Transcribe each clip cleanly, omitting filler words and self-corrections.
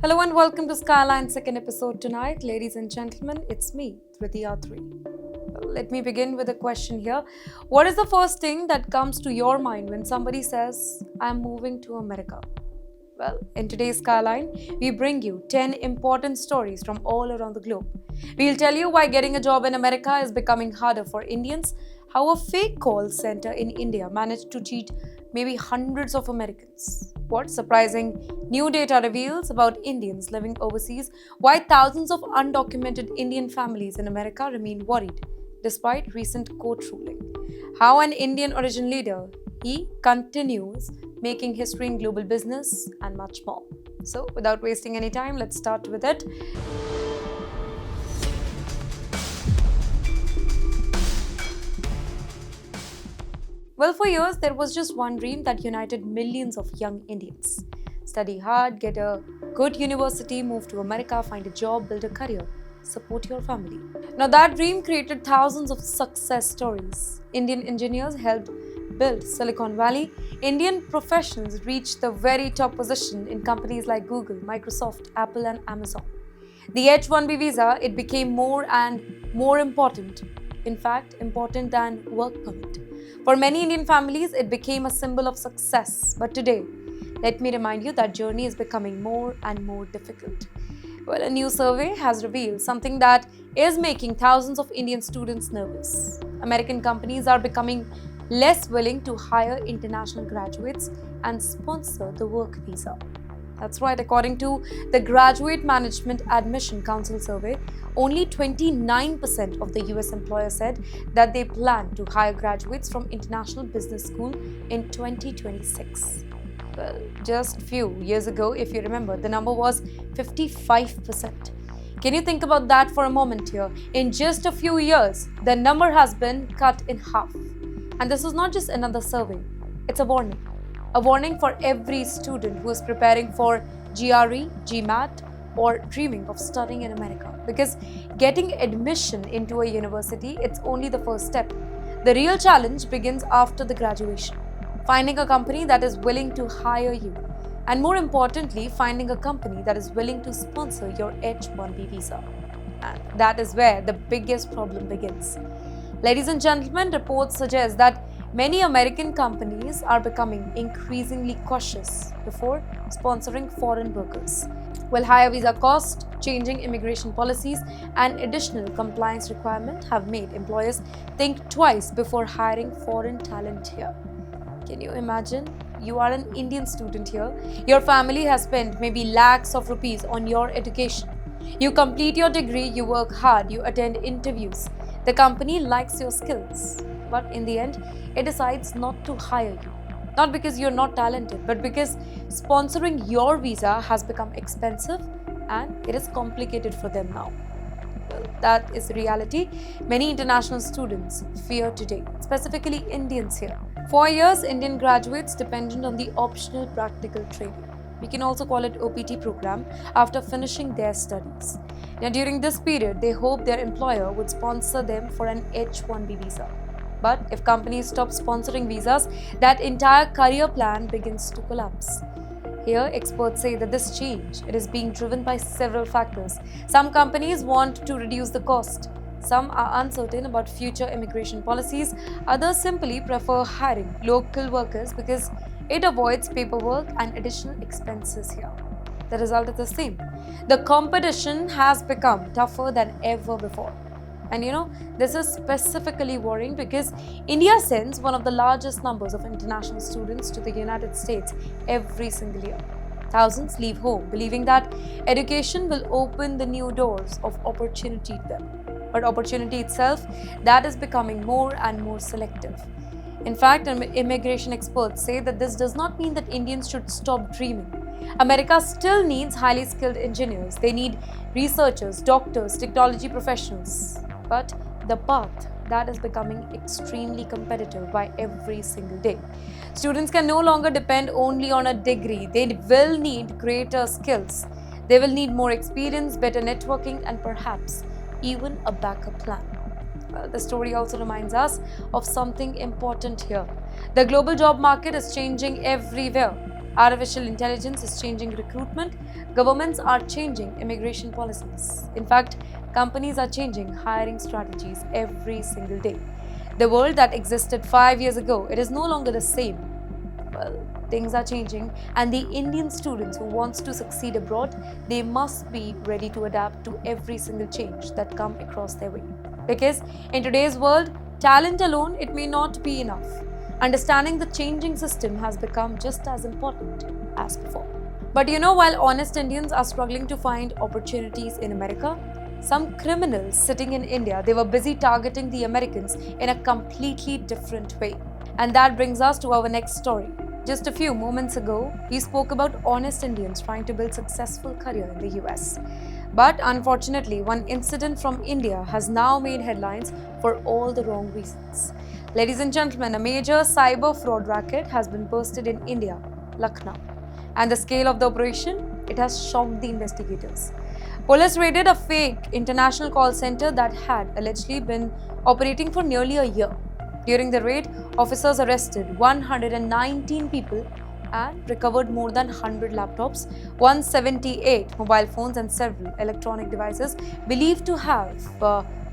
Hello and welcome to Skyline's second episode tonight. Ladies and gentlemen, it's me, Driti Atri. Well, let me begin with a question here. What is the first thing that comes to your mind when somebody says, I'm moving to America? Well, in today's Skyline, we bring you 10 important stories from all around the globe. We'll tell you why getting a job in America is becoming harder for Indians, how a fake call center in India managed to cheat maybe hundreds of Americans, what surprising new data reveals about Indians living overseas, why thousands of undocumented Indian families in America remain worried despite recent court ruling, how an Indian origin leader he continues making history in global business, and much more. So, without wasting any time, let's start with it. Well, for years, there was just one dream that united millions of young Indians. Study hard, get a good university, move to America, find a job, build a career, support your family. Now, that dream created thousands of success stories. Indian engineers helped build Silicon Valley. Indian professionals reached the very top position in companies like Google, Microsoft, Apple, and Amazon. The H-1B visa, it became more and more important. In fact, important than work permit. For many Indian families, it became a symbol of success. But today, let me remind you that journey is becoming more and more difficult. Well, a new survey has revealed something that is making thousands of Indian students nervous. American companies are becoming less willing to hire international graduates and sponsor the work visa. That's right, according to the Graduate Management Admission Council survey, only 29% of the US employers said that they plan to hire graduates from international business school in 2026. Well, just a few years ago, if you remember, the number was 55%. Can you think about that for a moment here? In just a few years, the number has been cut in half. And this is not just another survey, it's a warning. A warning for every student who is preparing for GRE, GMAT, or dreaming of studying in America. Because getting admission into a university, it's only the first step. The real challenge begins after the graduation. Finding a company that is willing to hire you. And more importantly, finding a company that is willing to sponsor your H-1B visa. And that is where the biggest problem begins. Ladies and gentlemen, reports suggest that many American companies are becoming increasingly cautious before sponsoring foreign workers. While higher visa costs, changing immigration policies, and additional compliance requirements have made employers think twice before hiring foreign talent here. Can you imagine? You are an Indian student here. Your family has spent maybe lakhs of rupees on your education. You complete your degree, you work hard, you attend interviews. The company likes your skills, but in the end, it decides not to hire you. Not because you're not talented, but because sponsoring your visa has become expensive and it is complicated for them now. Well, that is the reality many international students fear today, specifically Indians here. For years, Indian graduates depended on the optional practical training. We can also call it OPT program after finishing their studies. Now, during this period, they hope their employer would sponsor them for an H-1B visa. But if companies stop sponsoring visas, that entire career plan begins to collapse. Here, experts say that this change it is being driven by several factors. Some companies want to reduce the cost. Some are uncertain about future immigration policies. Others simply prefer hiring local workers because it avoids paperwork and additional expenses here. The result is the same. The competition has become tougher than ever before. And this is specifically worrying because India sends one of the largest numbers of international students to the United States every single year. Thousands leave home believing that education will open the new doors of opportunity to them. But opportunity itself, that is becoming more and more selective. In fact, immigration experts say that this does not mean that Indians should stop dreaming. America still needs highly skilled engineers. They need researchers, doctors, technology professionals. But the path that is becoming extremely competitive by every single day. Students can no longer depend only on a degree. They will need greater skills. They will need more experience, better networking, and perhaps even a backup plan. The story also reminds us of something important here. The global job market is changing everywhere. Artificial intelligence is changing recruitment. Governments are changing immigration policies. In fact, companies are changing hiring strategies every single day. The world that existed 5 years ago, it is no longer the same. Well, things are changing, and the Indian students who wants to succeed abroad, they must be ready to adapt to every single change that come across their way. Because in today's world, talent alone, it may not be enough. Understanding the changing system has become just as important as before. But while honest Indians are struggling to find opportunities in America, some criminals sitting in India, they were busy targeting the Americans in a completely different way. And that brings us to our next story. Just a few moments ago, we spoke about honest Indians trying to build successful career in the US. But unfortunately, one incident from India has now made headlines for all the wrong reasons. Ladies and gentlemen, a major cyber fraud racket has been busted in India, Lucknow. And the scale of the operation, it has shocked the investigators. Police raided a fake international call center that had allegedly been operating for nearly a year. During the raid, officers arrested 119 people and recovered more than 100 laptops, 178 mobile phones, and several electronic devices believed to have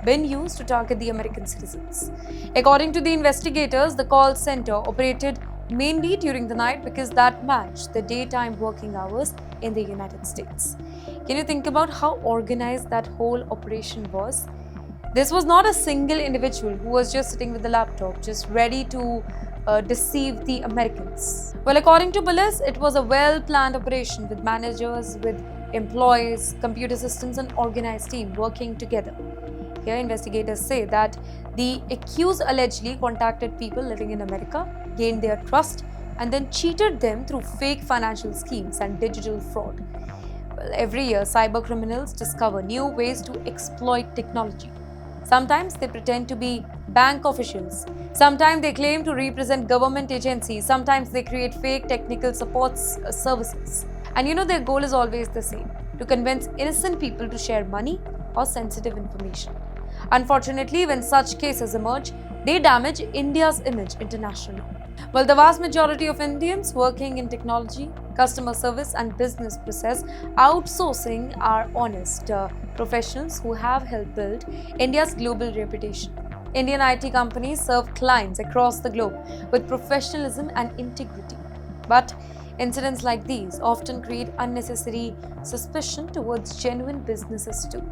been used to target the American citizens. According to the investigators, the call center operated mainly during the night because that matched the daytime working hours in the United States. Can you think about how organized that whole operation was? This was not a single individual who was just sitting with the laptop, just ready to deceive the Americans. Well, according to police, it was a well-planned operation with managers, with employees, computer systems, and organized team working together. Here, investigators say that the accused allegedly contacted people living in America, gained their trust, and then cheated them through fake financial schemes and digital fraud. Well, every year, cyber criminals discover new ways to exploit technology. Sometimes they pretend to be bank officials. Sometimes they claim to represent government agencies. Sometimes they create fake technical support services. And their goal is always the same: to convince innocent people to share money or sensitive information. Unfortunately, when such cases emerge, they damage India's image internationally. Well, the vast majority of Indians working in technology, customer service, and business process outsourcing are honest professionals who have helped build India's global reputation. Indian IT companies serve clients across the globe with professionalism and integrity. But incidents like these often create unnecessary suspicion towards genuine businesses too.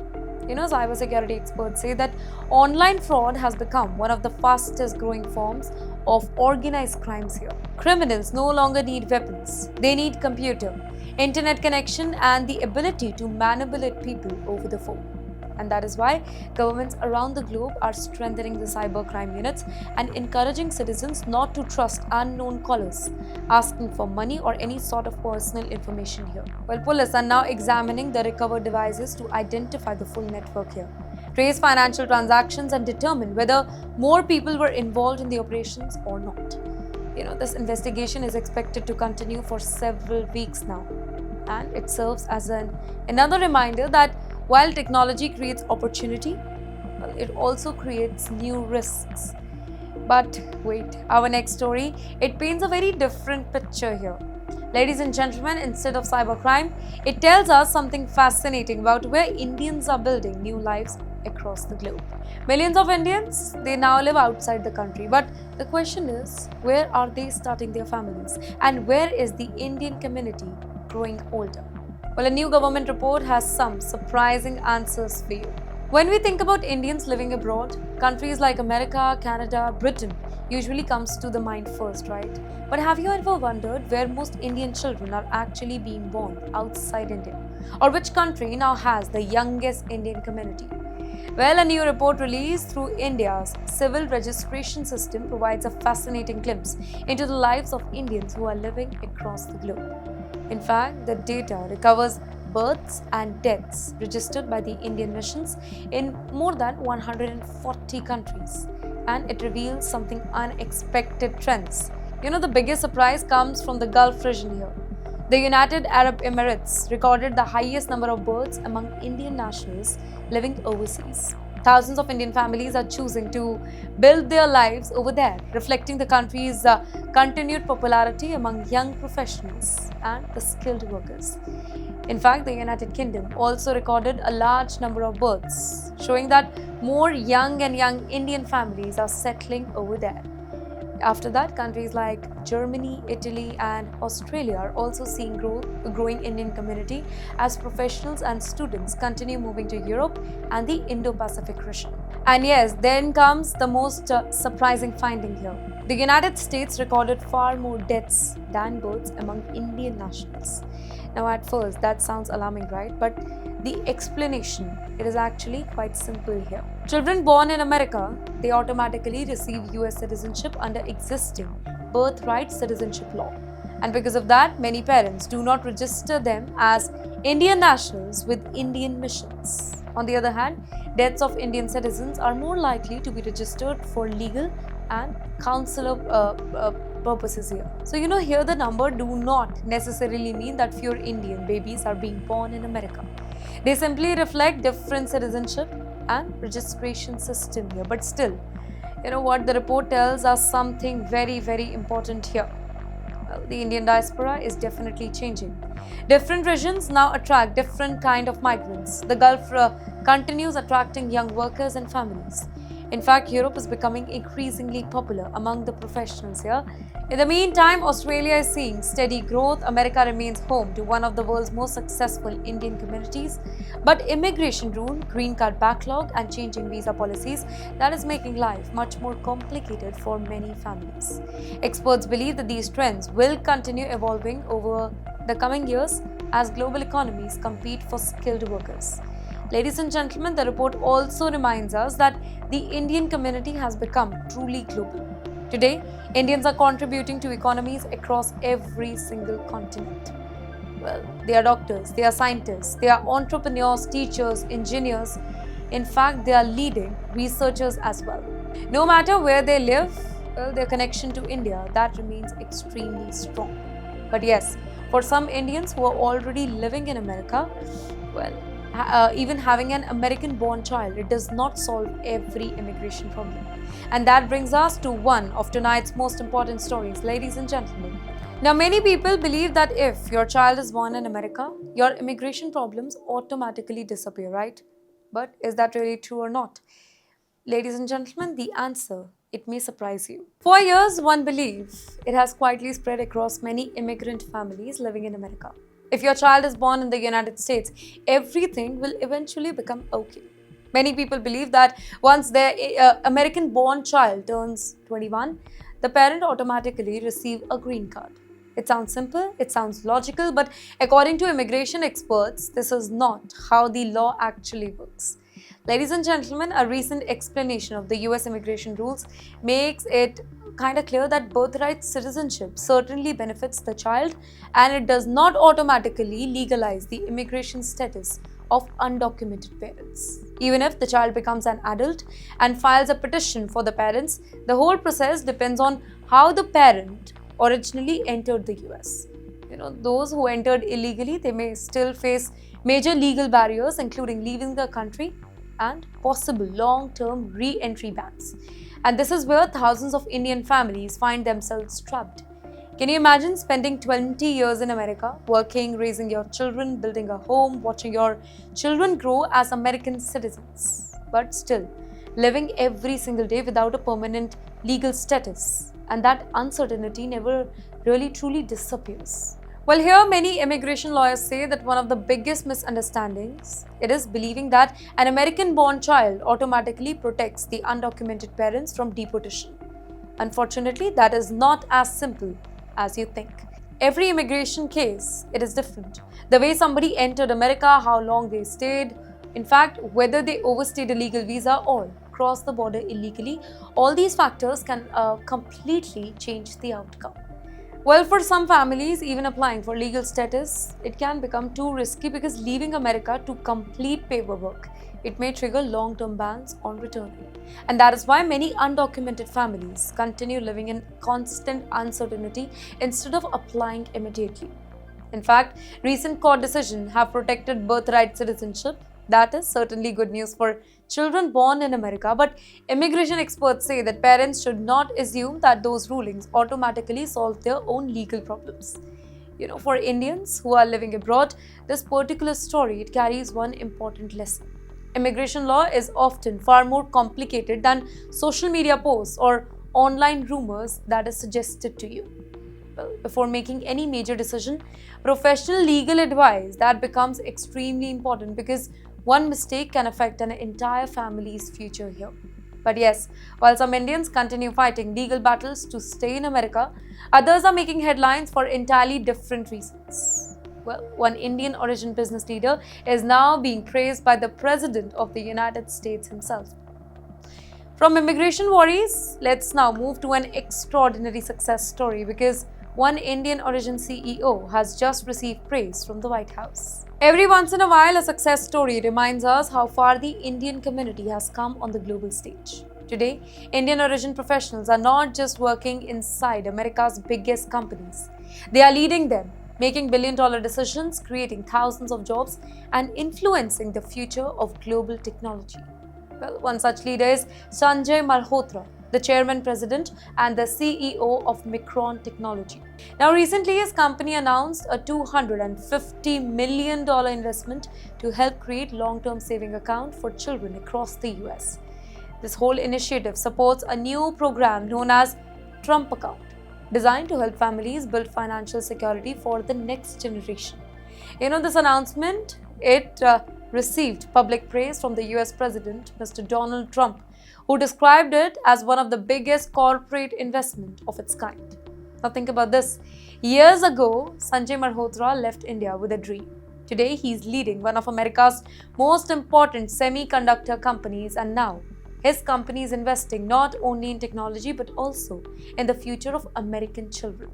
Cybersecurity experts say that online fraud has become one of the fastest growing forms of organized crimes here. Criminals no longer need weapons. They need computer, internet connection, and the ability to manipulate people over the phone. And that is why governments around the globe are strengthening the cybercrime units and encouraging citizens not to trust unknown callers asking for money or any sort of personal information here. Well, police are now examining the recovered devices to identify the full network here, trace financial transactions, and determine whether more people were involved in the operations or not. This investigation is expected to continue for several weeks now, and it serves as another reminder that while technology creates opportunity, it also creates new risks. But wait, our next story, it paints a very different picture here. Ladies and gentlemen, instead of cybercrime, it tells us something fascinating about where Indians are building new lives across the globe. Millions of Indians, they now live outside the country. But the question is, where are they starting their families? And where is the Indian community growing older? Well, a new government report has some surprising answers for you. When we think about Indians living abroad, countries like America, Canada, Britain usually comes to the mind first, right? But have you ever wondered where most Indian children are actually being born outside India? Or which country now has the youngest Indian community? Well, a new report released through India's civil registration system provides a fascinating glimpse into the lives of Indians who are living across the globe. In fact, the data recovers births and deaths registered by the Indian missions in more than 140 countries, and it reveals something unexpected trends. The biggest surprise comes from the Gulf region here. The United Arab Emirates recorded the highest number of births among Indian nationals living overseas. Thousands of Indian families are choosing to build their lives over there, reflecting the country's continued popularity among young professionals and the skilled workers. In fact, the United Kingdom also recorded a large number of births, showing that more young Indian families are settling over there. After that, countries like Germany, Italy, and Australia are also seeing a growing Indian community as professionals and students continue moving to Europe and the Indo-Pacific region. And yes, then comes the most surprising finding here. The United States recorded far more deaths than births among Indian nationals. Now, at first, that sounds alarming, right? But the explanation, it is actually quite simple here. Children born in America, they automatically receive US citizenship under existing birthright citizenship law. And because of that, many parents do not register them as Indian nationals with Indian missions. On the other hand, deaths of Indian citizens are more likely to be registered for legal and consular purposes here. So here the number do not necessarily mean that fewer Indian babies are being born in America. They simply reflect different citizenship and registration system here. But still, what the report tells us something very, very important here. Well, the Indian diaspora is definitely changing. Different regions now attract different kind of migrants. The Gulf continues attracting young workers and families. In fact, Europe is becoming increasingly popular among the professionals here. In the meantime, Australia is seeing steady growth. America remains home to one of the world's most successful Indian communities. But immigration rule, green card backlog, and changing visa policies, that is making life much more complicated for many families. Experts believe that these trends will continue evolving over the coming years as global economies compete for skilled workers. Ladies and gentlemen, the report also reminds us that the Indian community has become truly global. Today, Indians are contributing to economies across every single continent. Well, they are doctors, they are scientists, they are entrepreneurs, teachers, engineers. In fact, they are leading researchers as well. No matter where they live, their connection to India, that remains extremely strong. But yes, for some Indians who are already living in America, even having an American-born child, it does not solve every immigration problem. And that brings us to one of tonight's most important stories, ladies and gentlemen. Now, many people believe that if your child is born in America, your immigration problems automatically disappear, right? But is that really true or not? Ladies and gentlemen, the answer, it may surprise you. For years, one belief, it has quietly spread across many immigrant families living in America. If your child is born in the United States, everything will eventually become okay. Many people believe that once their American-born child turns 21, the parent automatically receives a green card. It sounds simple, it sounds logical, but according to immigration experts, this is not how the law actually works. Ladies and gentlemen, a recent explanation of the US immigration rules makes it kind of clear that birthright citizenship certainly benefits the child, and it does not automatically legalize the immigration status of undocumented parents. Even if the child becomes an adult and files a petition for the parents, the whole process depends on how the parent originally entered the US. Those who entered illegally, they may still face major legal barriers, including leaving the country and possible long-term re-entry bans. And this is where thousands of Indian families find themselves trapped. Can you imagine spending 20 years in America, working, raising your children, building a home, watching your children grow as American citizens, but still living every single day without a permanent legal status? And that uncertainty never really truly disappears. Well, here many immigration lawyers say that one of the biggest misunderstandings, it is believing that an American-born child automatically protects the undocumented parents from deportation. Unfortunately, that is not as simple as you think. Every immigration case, it is different. The way somebody entered America, how long they stayed, in fact, whether they overstayed a legal visa or crossed the border illegally, all these factors can completely change the outcome. Well, for some families, even applying for legal status, it can become too risky because leaving America to complete paperwork, it may trigger long-term bans on returning. And that is why many undocumented families continue living in constant uncertainty instead of applying immediately. In fact, recent court decisions have protected birthright citizenship, That is certainly good news for children born in America, but immigration experts say that parents should not assume that those rulings automatically solve their own legal problems. For Indians who are living abroad, this particular story it carries one important lesson. Immigration law is often far more complicated than social media posts or online rumors that is suggested to you. Well, before making any major decision, professional legal advice that becomes extremely important because one mistake can affect an entire family's future here. But yes, while some Indians continue fighting legal battles to stay in America, others are making headlines for entirely different reasons. Well, one Indian origin business leader is now being praised by the President of the United States himself. From immigration worries, let's now move to an extraordinary success story because one Indian origin CEO has just received praise from the White House. Every once in a while, a success story reminds us how far the Indian community has come on the global stage. Today, Indian origin professionals are not just working inside America's biggest companies. They are leading them, making billion-dollar decisions, creating thousands of jobs, and influencing the future of global technology. Well, one such leader is Sanjay Malhotra, the chairman, president, and the CEO of Micron Technology. Now, recently, his company announced a $250 million investment to help create long-term saving account for children across the US. This whole initiative supports a new program known as Trump Account, designed to help families build financial security for the next generation. This announcement, it received public praise from the US President, Mr. Donald Trump, who described it as one of the biggest corporate investment of its kind. Now think about this. Years ago, Sanjay Malhotra left India with a dream. Today, he's leading one of America's most important semiconductor companies, and now his company is investing not only in technology but also in the future of American children.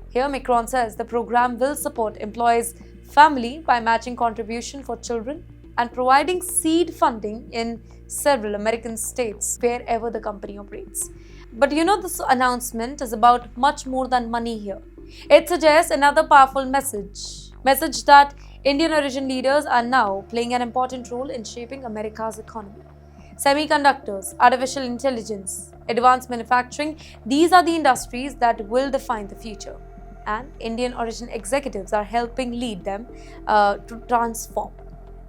Here, Micron says the program will support employees' family by matching contribution for children and providing seed funding in several American states wherever the company operates. But this announcement is about much more than money here. It suggests another powerful message that Indian origin leaders are now playing an important role in shaping America's economy. Semiconductors, artificial intelligence, advanced manufacturing, these are the industries that will define the future. And Indian origin executives are helping lead them to transform.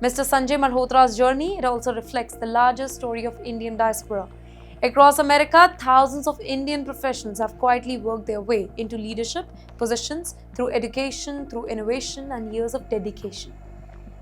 Mr. Sanjay Malhotra's journey, it also reflects the larger story of Indian diaspora. Across America, thousands of Indian professionals have quietly worked their way into leadership positions through education, through innovation, and years of dedication.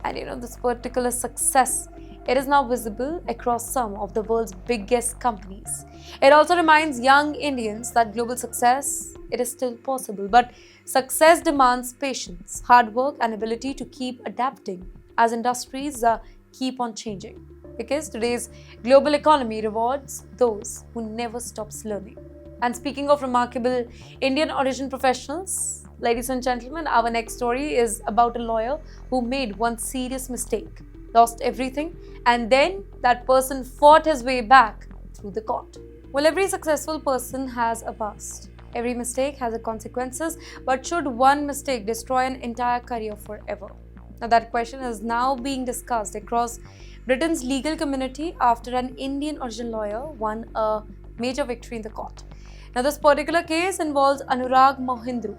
And this particular success, it is now visible across some of the world's biggest companies. It also reminds young Indians that global success, it is still possible, but success demands patience, hard work, and ability to keep adapting as industries keep on changing. Because today's global economy rewards those who never stops learning. And speaking of remarkable Indian origin professionals, ladies and gentlemen, our next story is about a lawyer who made one serious mistake, lost everything, and then that person fought his way back through the court. Well, every successful person has a past. Every mistake has consequences, but should one mistake destroy an entire career forever? Now, that question is now being discussed across Britain's legal community after an Indian origin lawyer won a major victory in the court. Now, this particular case involves Anurag Mohindru,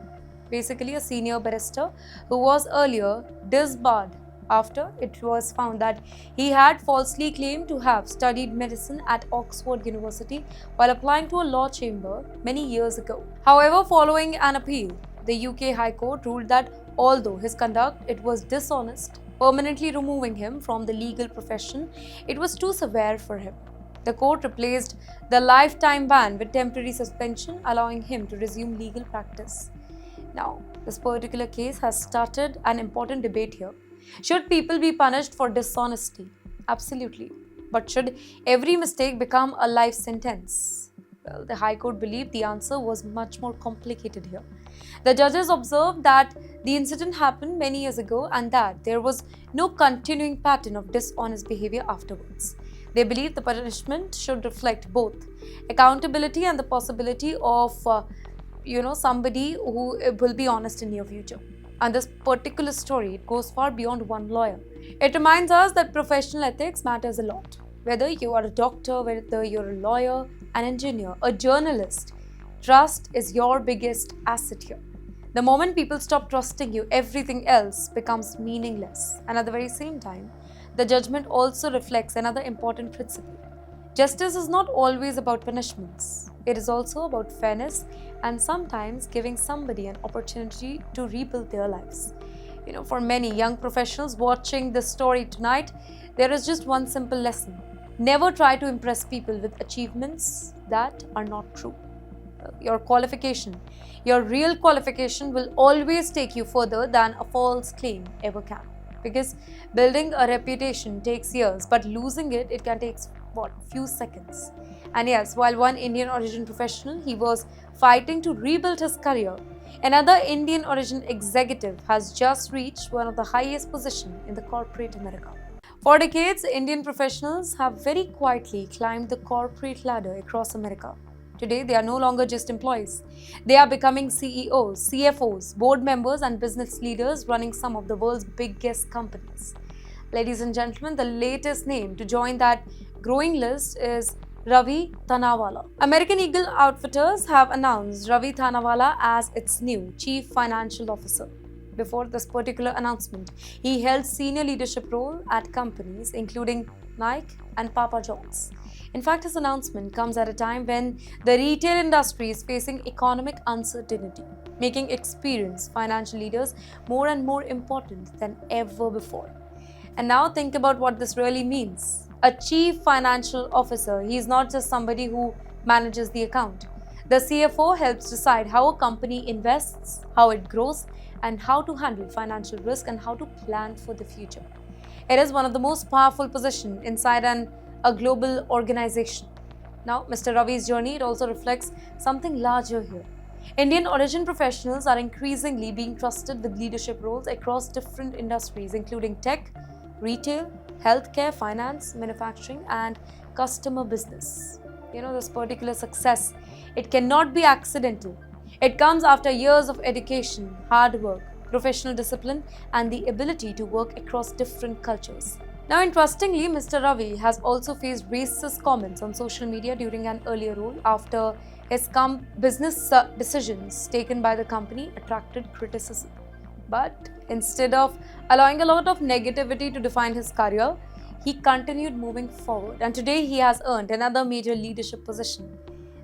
basically a senior barrister who was earlier disbarred after it was found that he had falsely claimed to have studied medicine at Oxford University while applying to a law chamber many years ago. However, following an appeal, the UK High Court ruled that although his conduct it was dishonest, permanently removing him from the legal profession, it was too severe for him. The court replaced the lifetime ban with temporary suspension, allowing him to resume legal practice. Now, this particular case has started an important debate here. Should people be punished for dishonesty? Absolutely. But should every mistake become a life sentence? Well, the High Court believed the answer was much more complicated here. The judges observed that the incident happened many years ago and that there was no continuing pattern of dishonest behavior afterwards. They believed the punishment should reflect both accountability and the possibility of somebody who will be honest in near future. And this particular story, it goes far beyond one lawyer. It reminds us that professional ethics matters a lot. Whether you are a doctor, whether you're a lawyer, an engineer, a journalist, trust is your biggest asset here. The moment people stop trusting you, everything else becomes meaningless. And at the very same time, the judgment also reflects another important principle. Justice is not always about punishments. It is also about fairness and sometimes giving somebody an opportunity to rebuild their lives. For many young professionals watching this story tonight, there is just one simple lesson. Never try to impress people with achievements that are not true. Your qualification, your real qualification will always take you further than a false claim ever can. Because building a reputation takes years, but losing it, it can take few seconds. And yes, while one Indian origin professional, he was fighting to rebuild his career, another Indian origin executive has just reached one of the highest positions in the corporate America. For decades, Indian professionals have very quietly climbed the corporate ladder across America. Today, they are no longer just employees. They are becoming CEOs, CFOs, board members, and business leaders running some of the world's biggest companies. Ladies and gentlemen, the latest name to join that growing list is Ravi Thanawala. American Eagle Outfitters have announced Ravi Thanawala as its new Chief Financial Officer. Before this particular announcement, he held senior leadership role at companies including Nike and Papa John's. In fact, his announcement comes at a time when the retail industry is facing economic uncertainty, making experienced financial leaders more and more important than ever before. And now think about what this really means. A chief financial officer, he is not just somebody who manages the account. The CFO helps decide how a company invests, how it grows, and how to handle financial risk and how to plan for the future. It is one of the most powerful positions inside a global organization. Now, Mr. Ravi's journey, it also reflects something larger here. Indian origin professionals are increasingly being trusted with leadership roles across different industries, including tech, retail, healthcare, finance, manufacturing, and customer business. This particular success, it cannot be accidental. It comes after years of education, hard work, professional discipline, and the ability to work across different cultures. Now, interestingly, Mr. Ravi has also faced racist comments on social media during an earlier role after his business decisions taken by the company attracted criticism. But instead of allowing a lot of negativity to define his career, he continued moving forward, and today he has earned another major leadership position.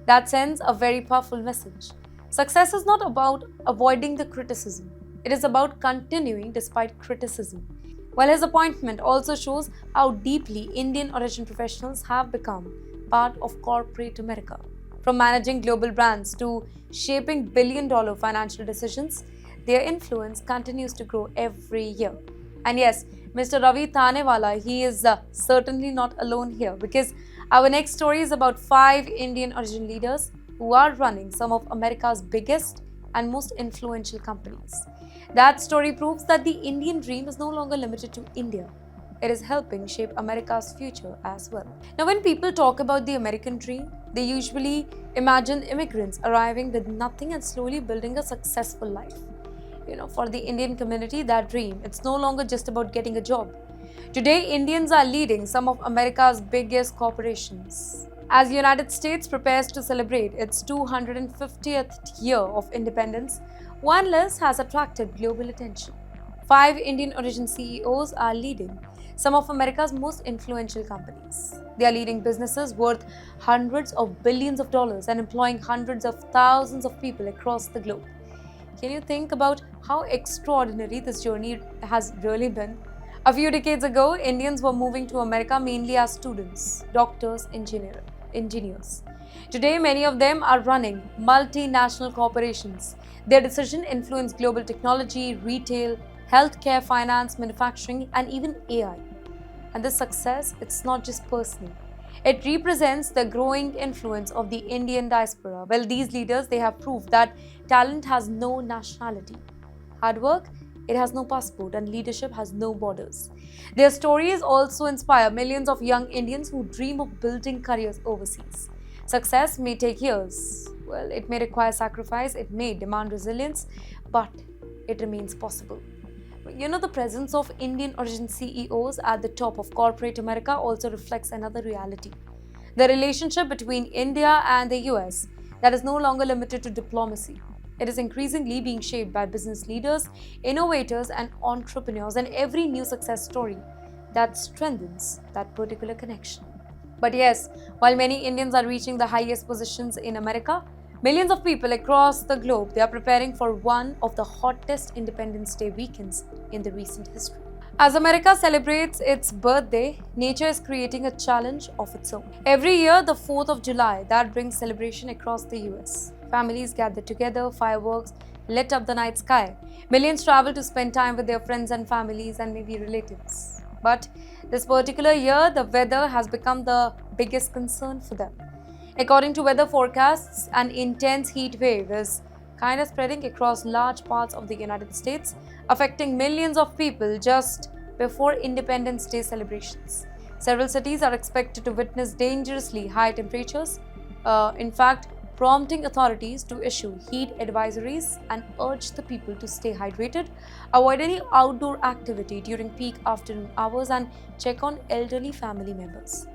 That sends a very powerful message. Success is not about avoiding the criticism. It is about continuing despite criticism. While his appointment also shows how deeply Indian origin professionals have become part of corporate America. From managing global brands to shaping billion-dollar financial decisions, their influence continues to grow every year. And yes, Mr. Ravi Thanawala, he is certainly not alone here, because our next story is about 5 Indian origin leaders who are running some of America's biggest and most influential companies. That story proves that the Indian dream is no longer limited to India. It is helping shape America's future as well. Now, when people talk about the American dream, they usually imagine immigrants arriving with nothing and slowly building a successful life. For the Indian community, that dream, it's no longer just about getting a job. Today, Indians are leading some of America's biggest corporations. As the United States prepares to celebrate its 250th year of independence, one list has attracted global attention. 5 Indian origin CEOs are leading some of America's most influential companies. They are leading businesses worth hundreds of billions of dollars and employing hundreds of thousands of people across the globe. Can you think about how extraordinary this journey has really been? A few decades ago, Indians were moving to America mainly as students, doctors, engineers. Today, many of them are running multinational corporations. Their decision influence global technology, retail, healthcare, finance, manufacturing, and even AI. And this success, it's not just personal. It represents the growing influence of the Indian diaspora. Well, these leaders, they have proved that talent has no nationality. Hard work, it has no passport, and leadership has no borders. Their stories also inspire millions of young Indians who dream of building careers overseas. Success may take years. Well, it may require sacrifice, it may demand resilience, but it remains possible. The presence of Indian origin CEOs at the top of corporate America also reflects another reality. The relationship between India and the US that is no longer limited to diplomacy. It is increasingly being shaped by business leaders, innovators, and entrepreneurs, and every new success story that strengthens that particular connection. But yes, while many Indians are reaching the highest positions in America, millions of people across the globe they are preparing for one of the hottest Independence Day weekends in the recent history. As America celebrates its birthday, nature is creating a challenge of its own. Every year, the 4th of July, that brings celebration across the US. Families gather together, fireworks lit up the night sky. Millions travel to spend time with their friends and families and maybe relatives. But this particular year, the weather has become the biggest concern for them. According to weather forecasts, an intense heat wave is kind of spreading across large parts of the United States, affecting millions of people just before Independence Day celebrations. Several cities are expected to witness dangerously high temperatures, in fact, prompting authorities to issue heat advisories and urge the people to stay hydrated, avoid any outdoor activity during peak afternoon hours, and check on elderly family members.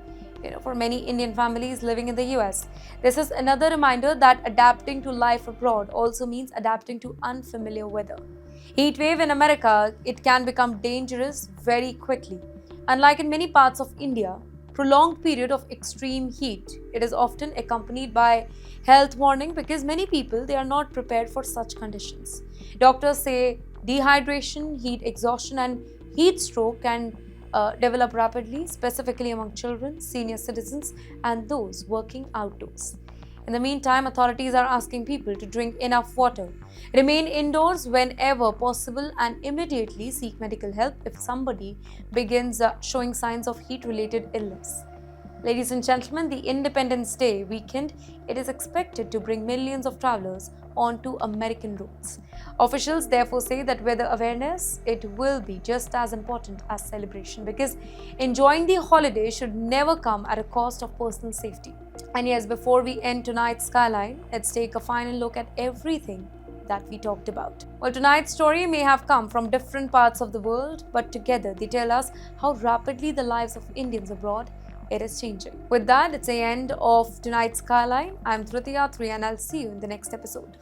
For many Indian families living in the US, this is another reminder that adapting to life abroad also means adapting to unfamiliar weather. Heat wave in America, it can become dangerous very quickly. Unlike in many parts of India, prolonged period of extreme heat, it is often accompanied by health warning because many people they are not prepared for such conditions. Doctors say dehydration, heat exhaustion, and heat stroke can develop rapidly, specifically among children, senior citizens, and those working outdoors. In the meantime, authorities are asking people to drink enough water, remain indoors whenever possible, and immediately seek medical help if somebody begins showing signs of heat-related illness. Ladies and gentlemen, the Independence Day weekend, it is expected to bring millions of travelers onto American roads. Officials therefore say that weather awareness, it will be just as important as celebration because enjoying the holiday should never come at a cost of personal safety. And yes, before we end tonight's Skyline, let's take a final look at everything that we talked about. Well, tonight's story may have come from different parts of the world, but together they tell us how rapidly the lives of Indians abroad it is changing. With that, it's the end of tonight's Skyline. I'm Driti, Atri, and I'll see you in the next episode.